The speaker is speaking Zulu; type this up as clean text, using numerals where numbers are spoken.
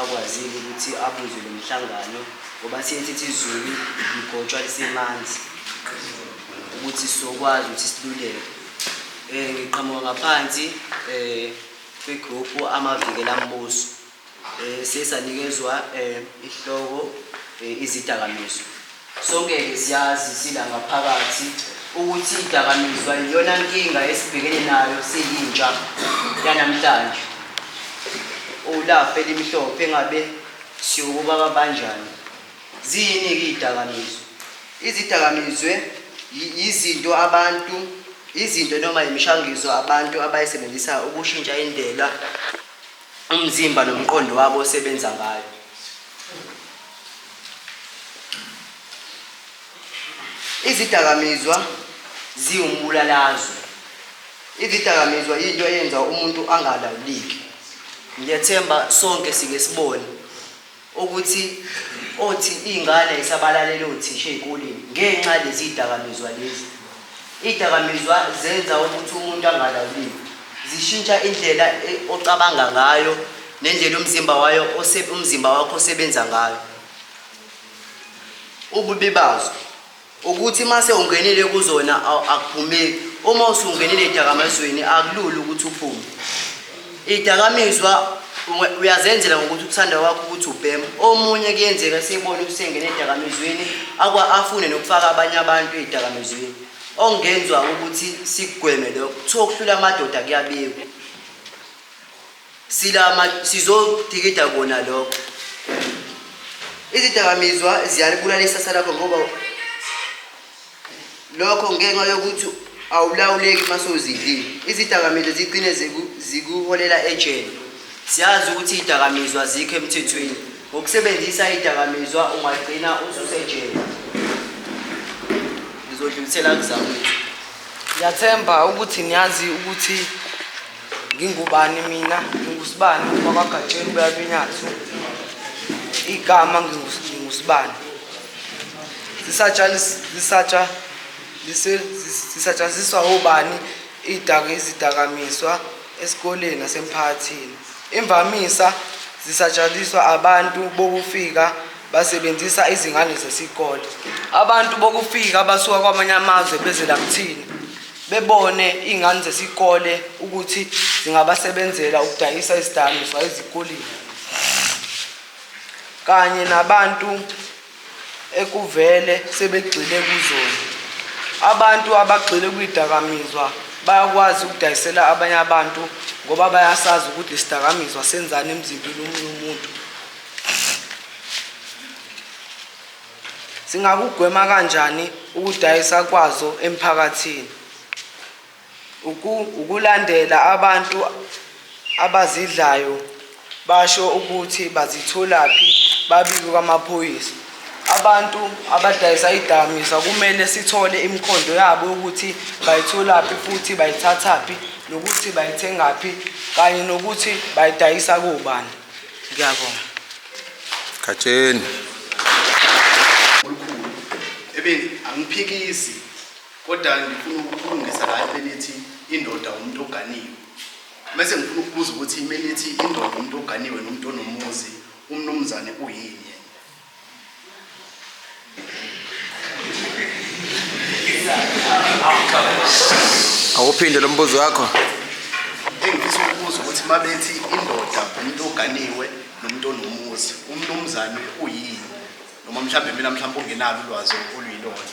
akwazile ukuthi abuze lo mhlangano ngoba siyethi izulu ligotshwa lisemanzi ukuthi sizokwazi ukuthi siluleke. Ngiqhamuka ngaphansi kwe-group amavikela mbuso sesanikezwa ihloko izidakamizwa. Sonke siyazi sila ngaphakathi ukuthi idakamizwa iyona nkinga esibhekene nayo siyintsha yanamhlanje. Ulafe limhlophe ngabe siyokuba kabanjani. Ziyini-ke izidakamizwa? Izidakamizwe izinto noma imishanguzo abantu abayisebenzisa ukushintsha indlela umzimba nomqondo wabo osebenza ngayo. Izidakamizwa ziwumbulalazwe. Izidakamizwa into eyenza umuntu angalawuleki. Ngiyethemba sonke sike sibone ukuthi othi ingane isabalalela othisha ezikoleni ngenxa lezi zidakamizwa lezi. Izidakamizwa zenza ukuthi umuntu angalawuleki. Zishintsha indlela ocabanga ngayo nendlela umzimba wakho osebenza ngayo. Ububi bazo ukuthi mase ungenile kuzona akuphumeki. Uma usungenile ezidakamizweni akulula ukuthi uphume. Izidakamizwa uyazenzela ngokuthi ukuthanda kwakho ukuthi ubhema. Omunye kuyenzeka siyibona usengene ezidakamizweni afune nokufaka abanye abantu ezidakamizweni. Ongenzwa ukuthi sigweme lokho kuthiwa ukuhlula amadoda kuyabekwa. Sizodikida kona lokho. Izidakamizwa ziyalibulala isasa lakho ngoba lokho ngenxa yokuthi awulawuleki masozidlile. Izidakamizwa zigcine zikuholela ejele. Siyazi ukuthi izidakamizwa zikho emthethweni. Ngokusebenzisa izidakamizwa ungagcina ususejele. Ngizodlulisela kuzamini. Ngiyathemba ukuthi niyazi ukuthi ngingubani mina. Ngingusibani wakwaGatsheni uBuyabinyathu. Igama ngingusibani. Sisatshaziswa obani izidakamizwa esikoleni nasemphakathini. Imvamisa zisatshaziswa abantu bokufika basebenzisa izingane zesikole. Abantu bokufika basuka kwamanye amazwe beze la kuthini bebone izingane zesikole ukuthi zingabasebenzela ukudayisa izidakamizwa ezikoleni. Kanye nabantu ekuvele sebegxile kuzona. Abantu abagxile kwizidakamizwa bayakwazi ukudayisela abanye abantu ngoba bayasazi ukuthi isidakamizwa senzani emzimbeni womuntu. Singakugwema kanjani ukudayisa kwazo emphakathini? Ukulandela abantu abazidlayo basho ukuthi bazitholaphi babike kwamaphoyisa. Abantu abadayisa izidakamizwa kumele sithole imikhondo yabo ukuthi bayitholaphi futhi bayithathaphi nokuthi bayithengaphi kanye nokuthi bayidayisa kubani. Ngiyabonga. Gatsheni. Olukhulu. Angiphikisi kodwa ngifuna ukulungisa la belithi indoda umuntu oganiwe. Mase ngifuna ukubuza ukuthi imelithi indoda umuntu oganiwe nomuntu onomuzi umnumzane uyini? Awuphinde lo mbuzo wakho. Engifisa ukubuza ukuthi mabethi indoda umuntu oganiwe nomuntu onomuzi umnumzane uyini? Noma mhlambe mina ungenalo ulwazi oluyilona.